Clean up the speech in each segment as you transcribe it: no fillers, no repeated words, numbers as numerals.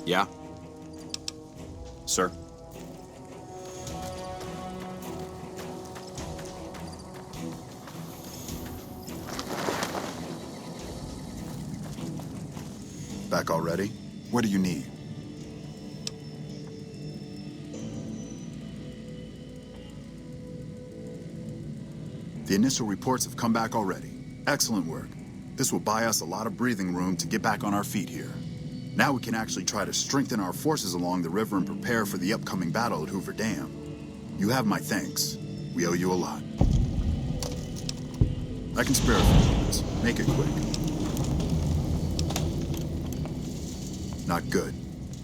Yeah? Sir? Back already? What do you need? The initial reports have come back already. Excellent work. This will buy us a lot of breathing room to get back on our feet here. Now we can actually try to strengthen our forces along the river and prepare for the upcoming battle at Hoover Dam. You have my thanks. We owe you a lot. I can spare a few minutes. Make it quick. Not good.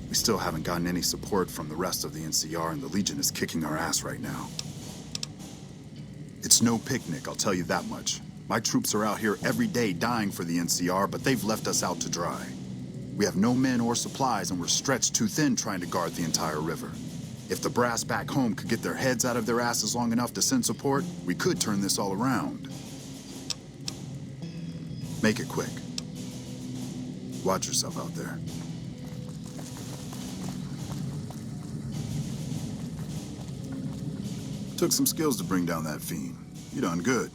We still haven't gotten any support from the rest of the NCR, and the Legion is kicking our ass right now. It's no picnic, I'll tell you that much. My troops are out here every day dying for the NCR, but they've left us out to dry. We have no men or supplies, and we're stretched too thin trying to guard the entire river. If the brass back home could get their heads out of their asses long enough to send support, we could turn this all around. Make it quick. Watch yourself out there. Took some skills to bring down that fiend. You done good.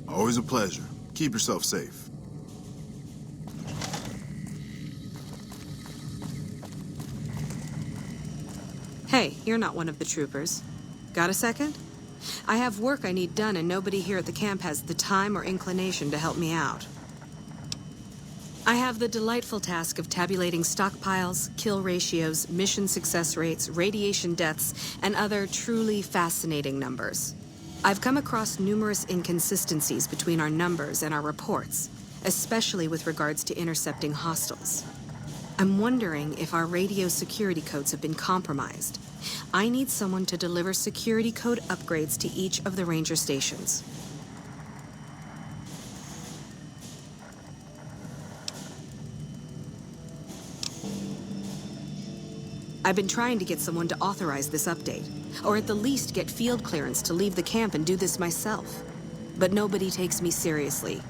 Always a pleasure. Keep yourself safe. Hey, you're not one of the troopers. Got a second? I have work I need done, and nobody here at the camp has the time or inclination to help me out. I have the delightful task of tabulating stockpiles, kill ratios, mission success rates, radiation deaths, and other truly fascinating numbers. I've come across numerous inconsistencies between our numbers and our reports, especially with regards to intercepting hostiles. I'm wondering if our radio security codes have been compromised. I need someone to deliver security code upgrades to each of the ranger stations. I've been trying to get someone to authorize this update, or at the least get field clearance to leave the camp and do this myself. But nobody takes me seriously.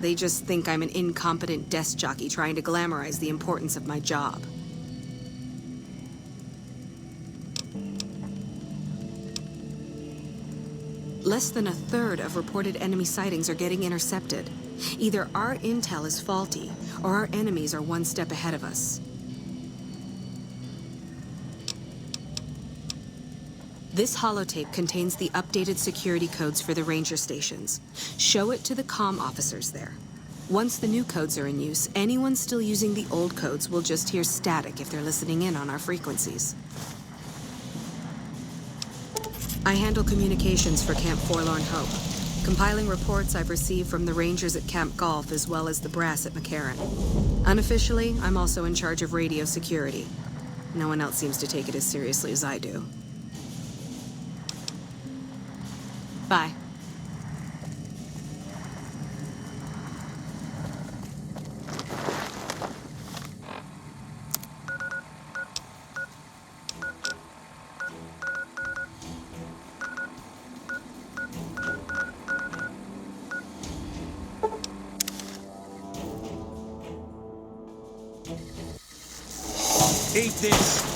They just think I'm an incompetent desk jockey trying to glamorize the importance of my job. Less than a third of reported enemy sightings are getting intercepted. Either our intel is faulty, or our enemies are one step ahead of us. This holotape contains the updated security codes for the ranger stations. Show it to the comm officers there. Once the new codes are in use, anyone still using the old codes will just hear static if they're listening in on our frequencies. I handle communications for Camp Forlorn Hope, compiling reports I've received from the rangers at Camp Golf as well as the brass at McCarran. Unofficially, I'm also in charge of radio security. No one else seems to take it as seriously as I do. Bye. Eat this!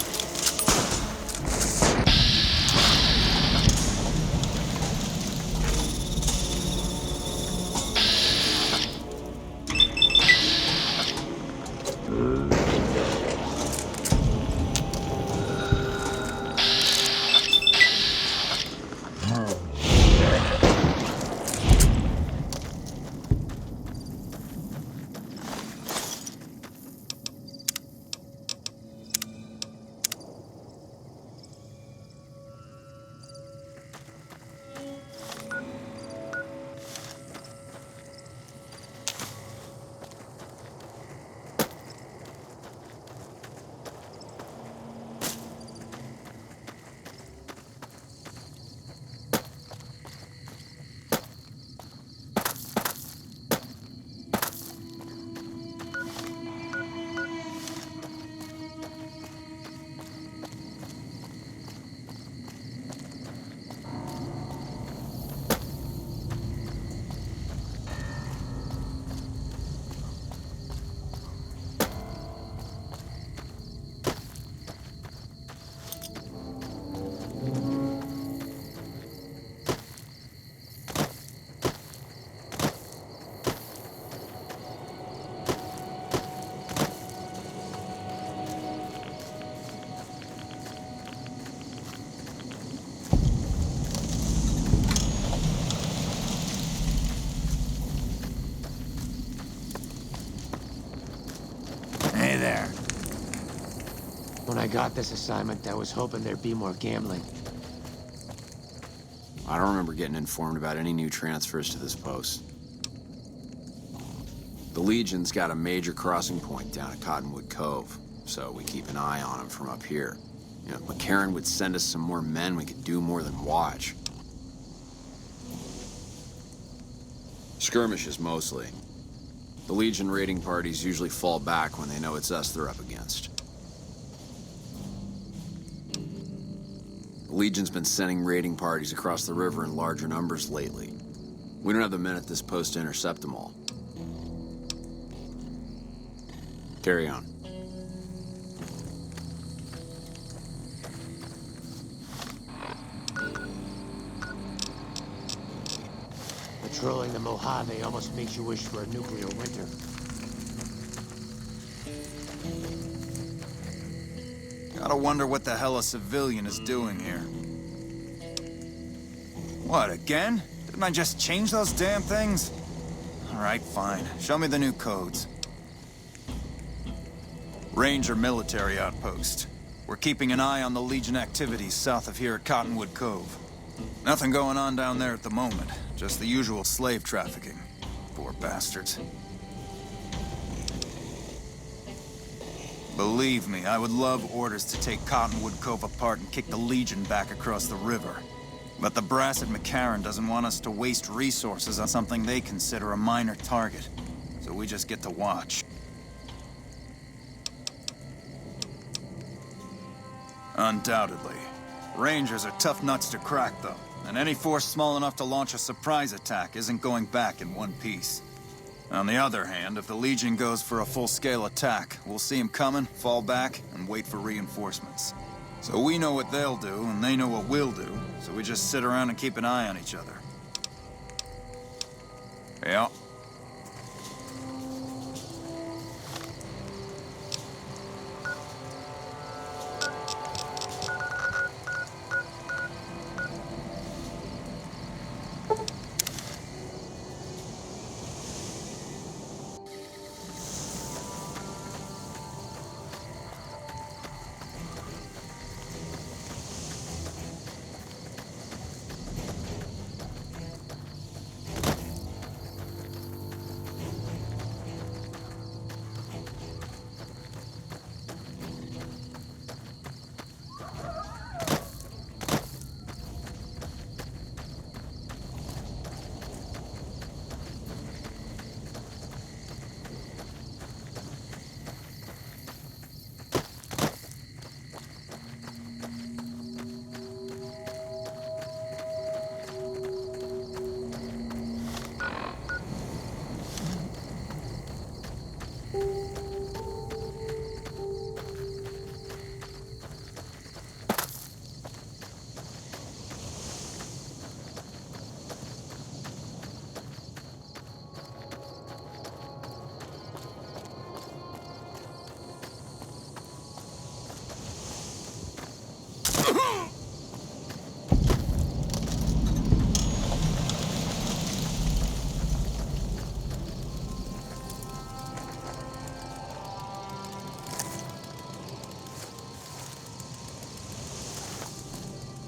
Hey there. When I got this assignment, I was hoping there'd be more gambling. I don't remember getting informed about any new transfers to this post. The Legion's got a major crossing point down at Cottonwood Cove, so we keep an eye on them from up here. You know, if McCarran would send us some more men, we could do more than watch. Skirmishes, mostly. The Legion raiding parties usually fall back when they know it's us they're up against. The Legion's been sending raiding parties across the river in larger numbers lately. We don't have the men at this post to intercept them all. Carry on. Patrolling the Mojave almost makes you wish for a nuclear winter. Gotta wonder what the hell a civilian is doing here. What, again? Didn't I just change those damn things? Alright, fine. Show me the new codes. Ranger military outpost. We're keeping an eye on the Legion activities south of here at Cottonwood Cove. Nothing going on down there at the moment. Just the usual slave trafficking. Poor bastards. Believe me, I would love orders to take Cottonwood Cove apart and kick the Legion back across the river. But the brass at McCarran doesn't want us to waste resources on something they consider a minor target. So we just get to watch. Undoubtedly. Rangers are tough nuts to crack, though. And any force small enough to launch a surprise attack isn't going back in one piece. On the other hand, if the Legion goes for a full-scale attack, we'll see them coming, fall back, and wait for reinforcements. So we know what they'll do, and they know what we'll do, so we just sit around and keep an eye on each other. Yeah.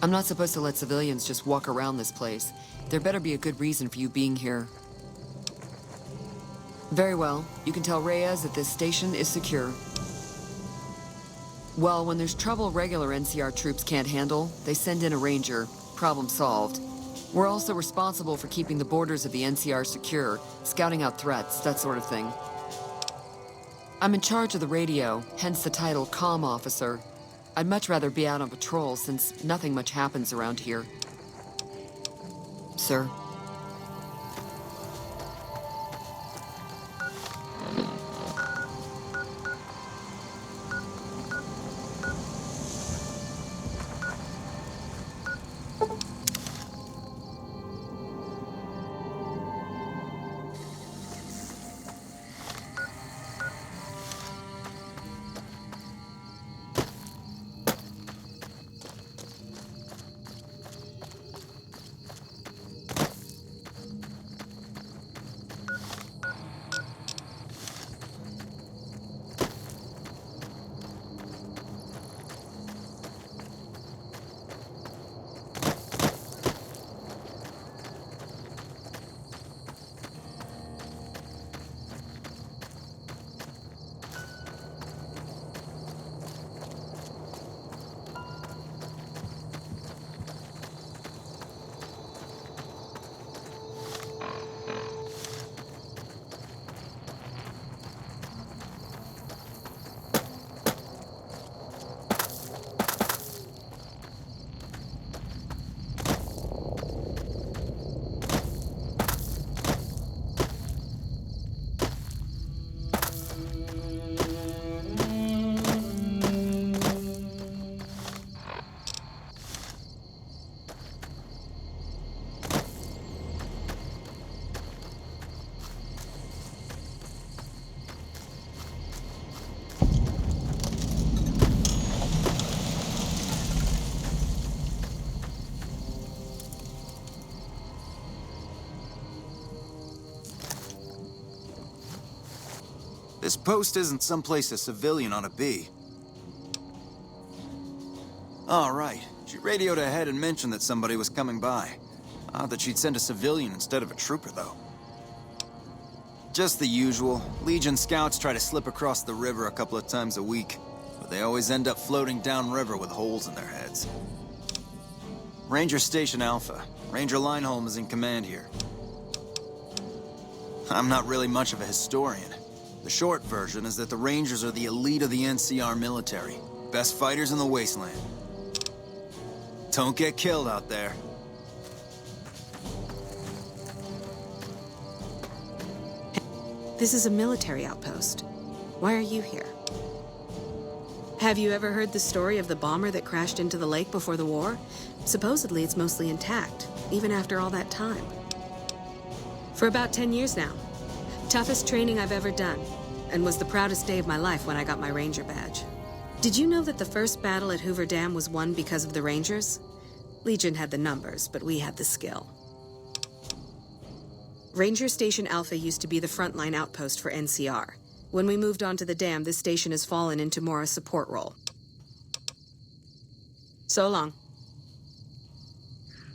I'm not supposed to let civilians just walk around this place. There better be a good reason for you being here. Very well. You can tell Reyes that this station is secure. Well, when there's trouble regular NCR troops can't handle, they send in a ranger. Problem solved. We're also responsible for keeping the borders of the NCR secure, scouting out threats, that sort of thing. I'm in charge of the radio, hence the title Comm Officer. I'd much rather be out on patrol since nothing much happens around here. Sir? This post isn't someplace a civilian ought to be. All right. She radioed ahead and mentioned that somebody was coming by. Odd that she'd send a civilian instead of a trooper, though. Just the usual. Legion scouts try to slip across the river a couple of times a week, but they always end up floating downriver with holes in their heads. Ranger Station Alpha. Ranger Lineholm is in command here. I'm not really much of a historian. The short version is that the Rangers are the elite of the NCR military. Best fighters in the wasteland. Don't get killed out there. This is a military outpost. Why are you here? Have you ever heard the story of the bomber that crashed into the lake before the war? Supposedly it's mostly intact, even after all that time. For about 10 years now. Toughest training I've ever done, and was the proudest day of my life when I got my Ranger badge. Did you know that the first battle at Hoover Dam was won because of the Rangers? Legion had the numbers, but we had the skill. Ranger Station Alpha used to be the frontline outpost for NCR. When we moved on to the dam, this station has fallen into more a support role. So long.